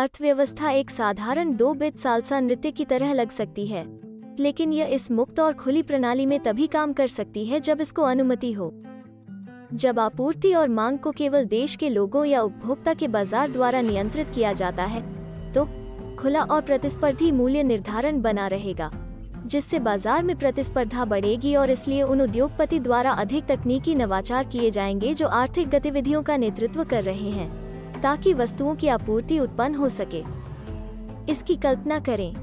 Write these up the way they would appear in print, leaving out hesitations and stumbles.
अर्थव्यवस्था एक साधारण 2 बिट सालसा नृत्य की तरह लग सकती है, लेकिन यह इस मुक्त और खुली प्रणाली में तभी काम कर सकती है जब इसको अनुमति हो। जब आपूर्ति और मांग को केवल देश के लोगों या उपभोक्ता के बाजार द्वारा नियंत्रित किया जाता है, तो खुला और प्रतिस्पर्धी मूल्य निर्धारण बना रहेगा, जिससे बाजार में प्रतिस्पर्धा बढ़ेगी और इसलिए उन उद्योगपति द्वारा अधिक तकनीकी नवाचार किए जाएंगे जो आर्थिक गतिविधियों का नेतृत्व कर रहे हैं, ताकि वस्तुओं की आपूर्ति उत्पन्न हो सके। इसकी कल्पना करें,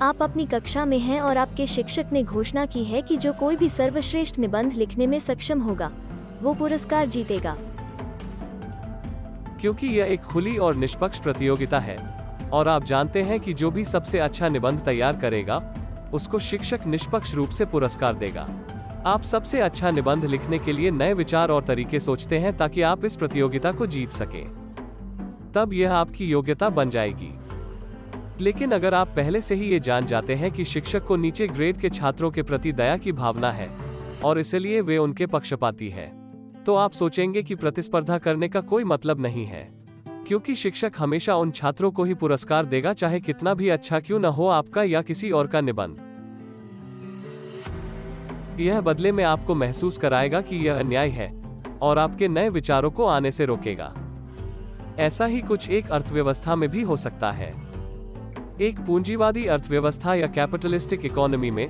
आप अपनी कक्षा में हैं और आपके शिक्षक ने घोषणा की है कि जो कोई भी सर्वश्रेष्ठ निबंध लिखने में सक्षम होगा, वो पुरस्कार जीतेगा। क्योंकि यह एक खुली और निष्पक्ष प्रतियोगिता है और आप जानते हैं कि जो भी सबसे अच्छा निबंध तैयार करेगा, उसको शिक्षक निष्पक्ष रूप से पुरस्कार देगा। आप सबसे अच्छा निबंध लिखने के लिए नए विचार और तरीके सोचते हैं ताकि आप इस प्रतियोगिता को जीत सकें। तब यह आपकी योग्यता बन जाएगी। लेकिन अगर आप पहले से ही ये जान जाते हैं कि शिक्षक को नीचे ग्रेड के छात्रों के प्रति दया की भावना है और इसलिए वे उनके पक्षपाती है, तो आप सोचेंगे कि प्रतिस्पर्धा करने का कोई मतलब नहीं है, क्योंकि शिक्षक हमेशा उन छात्रों को ही पुरस्कार देगा, चाहे कितना भी अच्छा क्यों न हो आपका या किसी और का निबंध। यह बदले में आपको महसूस कराएगा कि यह अन्याय है और आपके नए विचारों को आने से रोकेगा। ऐसा ही कुछ एक अर्थव्यवस्था में भी हो सकता है। एक पूंजीवादी अर्थव्यवस्था या कैपिटलिस्टिक इकोनॉमी में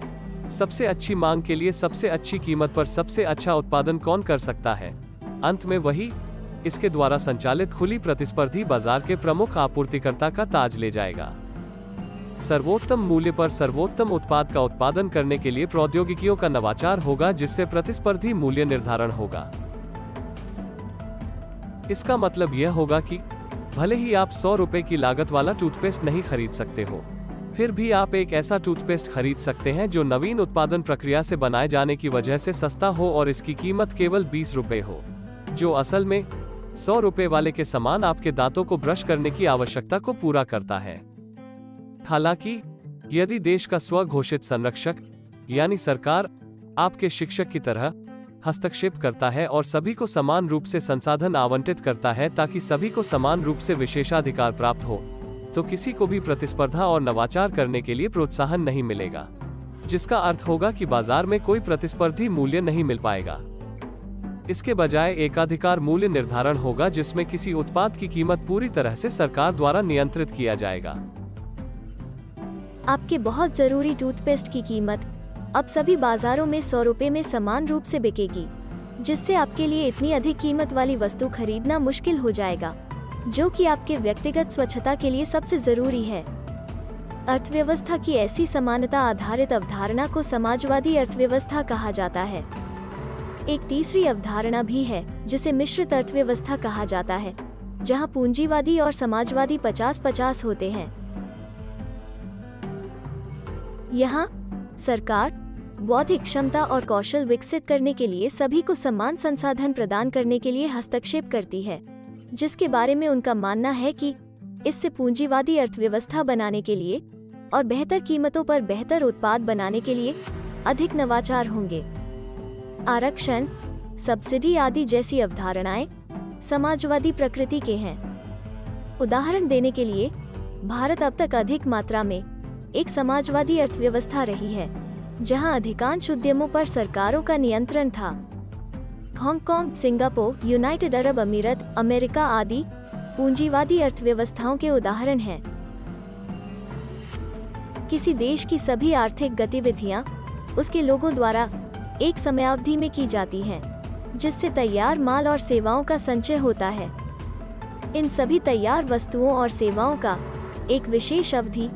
सबसे अच्छी मांग के लिए सबसे अच्छी कीमत पर सबसे अच्छा उत्पादन कौन कर सकता है? अंत में वही इसके द्वारा संचालित खुली प्रतिस्पर्धी बाजार के प्रमुख आपूर्तिकर्ता का ताज ले जाएगा। सर्वोत्तम मूल्य पर सर्वोत्तम उत्पाद का उत्पादन करने के लिए प्रौद्योगिकियों का नवाचार होगा, जिससे प्रतिस्पर्धी मूल्य निर्धारण होगा। इसका मतलब यह होगा कि भले ही आप 100 रुपए की लागत वाला टूथपेस्ट नहीं खरीद सकते हो, फिर भी आप एक ऐसा टूथपेस्ट खरीद सकते हैं जो नवीन उत्पादन प्रक्रिया से बनाए जाने की वजह से सस्ता हो और इसकी कीमत केवल 20 रुपए हो, जो असल में 100 रुपए वाले के समान आपके दांतों को ब्रश करने की आवश्यकता को पूरा करता है। हालांकि यदि देश का स्वघोषित संरक्षक यानी सरकार आपके शिक्षक की तरह हस्तक्षेप करता है और सभी को समान रूप से संसाधन आवंटित करता है ताकि सभी को समान रूप से विशेषाधिकार प्राप्त हो, तो किसी को भी प्रतिस्पर्धा और नवाचार करने के लिए प्रोत्साहन नहीं मिलेगा, जिसका अर्थ होगा कि बाजार में कोई प्रतिस्पर्धी मूल्य नहीं मिल पाएगा। इसके बजाय एकाधिकार मूल्य निर्धारण होगा, जिसमें किसी उत्पाद की कीमत पूरी तरह से सरकार द्वारा नियंत्रित किया जाएगा। आपके बहुत जरूरी टूथपेस्ट की कीमत अब सभी बाजारों में 100 रुपए में समान रूप से बिकेगी, जिससे आपके लिए इतनी अधिक कीमत वाली वस्तु खरीदना मुश्किल हो जाएगा, जो कि आपके व्यक्तिगत स्वच्छता के लिए सबसे जरूरी है। अर्थव्यवस्था की ऐसी समानता आधारित अवधारणा को समाजवादी अर्थव्यवस्था कहा जाता है। एक तीसरी अवधारणा भी है जिसे मिश्रित अर्थव्यवस्था कहा जाता है, जहां पूंजीवादी और समाजवादी 50-50 होते हैं। यहाँ सरकार बौद्धिक क्षमता और कौशल विकसित करने के लिए सभी को समान संसाधन प्रदान करने के लिए हस्तक्षेप करती है, जिसके बारे में उनका मानना है कि इससे पूंजीवादी अर्थव्यवस्था बनाने के लिए और बेहतर कीमतों पर बेहतर उत्पाद बनाने के लिए अधिक नवाचार होंगे। आरक्षण, सब्सिडी आदि जैसी अवधारणाएं समाजवादी प्रकृति के हैं। उदाहरण देने के लिए, भारत अब तक अधिक मात्रा में एक समाजवादी अर्थव्यवस्था रही है, जहां अधिकांश उद्यमों पर सरकारों का नियंत्रण था। हांगकांग, सिंगापुर, यूनाइटेड अरब अमीरात, अमेरिका आदि पूंजीवादी अर्थव्यवस्थाओं के उदाहरण हैं। किसी देश की सभी आर्थिक गतिविधियां उसके लोगों द्वारा एक समयावधि में की जाती हैं, जिससे तैयार माल और सेवाओं का संचय होता है। इन सभी तैयार वस्तुओं और सेवाओं का एक विशेष अवधि,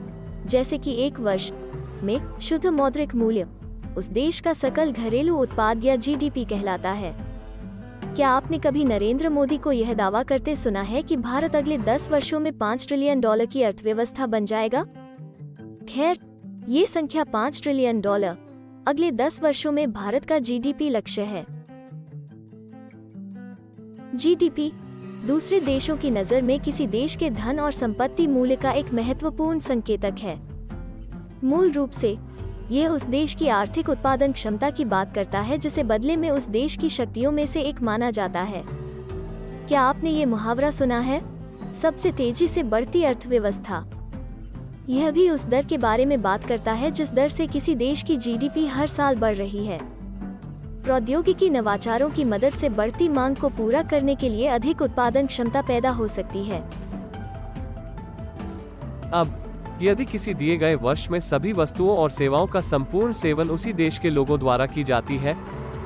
जैसे कि 1 वर्ष में शुद्ध मौद्रिक मूल्य उस देश का सकल घरेलू उत्पाद या जीडीपी कहलाता है। क्या आपने कभी नरेंद्र मोदी को यह दावा करते सुना है कि भारत अगले 10 वर्षों में $5 ट्रिलियन की अर्थव्यवस्था बन जाएगा? खैर, ये संख्या $5 ट्रिलियन अगले 10 वर्षों में भारत का जीडीपी लक्ष्य है। जीडीपी दूसरे देशों की नजर में किसी देश के धन और संपत्ति मूल्य का एक महत्वपूर्ण संकेतक है। मूल रूप से यह उस देश की आर्थिक उत्पादन क्षमता की बात करता है, जिसे बदले में उस देश की शक्तियों में से एक माना जाता है। क्या आपने ये मुहावरा सुना है? सबसे तेजी से बढ़ती अर्थव्यवस्था। यह भी उस दर के बारे में बात करता है जिस दर से किसी देश की जीडीपी हर साल बढ़ रही है। प्रौद्योगिकी नवाचारों की मदद से बढ़ती मांग को पूरा करने के लिए अधिक उत्पादन क्षमता पैदा हो सकती है। अब यदि किसी दिए गए वर्ष में सभी वस्तुओं और सेवाओं का संपूर्ण सेवन उसी देश के लोगों द्वारा की जाती है,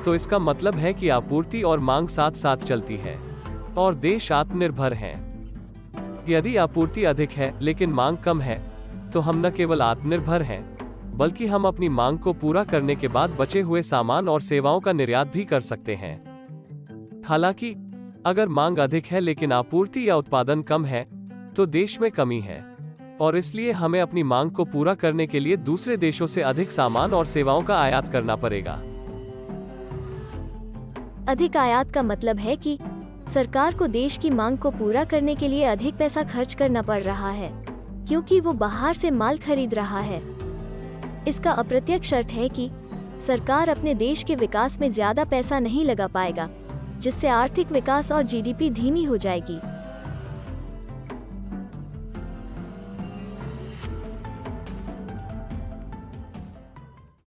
तो इसका मतलब है कि आपूर्ति और मांग साथ साथ चलती है और देश आत्मनिर्भर हैं। यदि आपूर्ति अधिक है लेकिन मांग कम है, तो हम न केवल आत्मनिर्भर हैं, बल्कि हम अपनी मांग को पूरा करने के बाद बचे हुए सामान और सेवाओं का निर्यात भी कर सकते हैं। हालांकि अगर मांग अधिक है लेकिन आपूर्ति या उत्पादन कम है, तो देश में कमी है और इसलिए हमें अपनी मांग को पूरा करने के लिए दूसरे देशों से अधिक सामान और सेवाओं का आयात करना पड़ेगा। अधिक आयात का मतलब है कि सरकार को देश की मांग को पूरा करने के लिए अधिक पैसा खर्च करना पड़ रहा है, क्योंकि वो बाहर से माल खरीद रहा है। इसका अप्रत्यक्ष अर्थ है कि सरकार अपने देश के विकास में ज्यादा पैसा नहीं लगा पाएगा, जिससे आर्थिक विकास और जीडीपी धीमी हो जाएगी।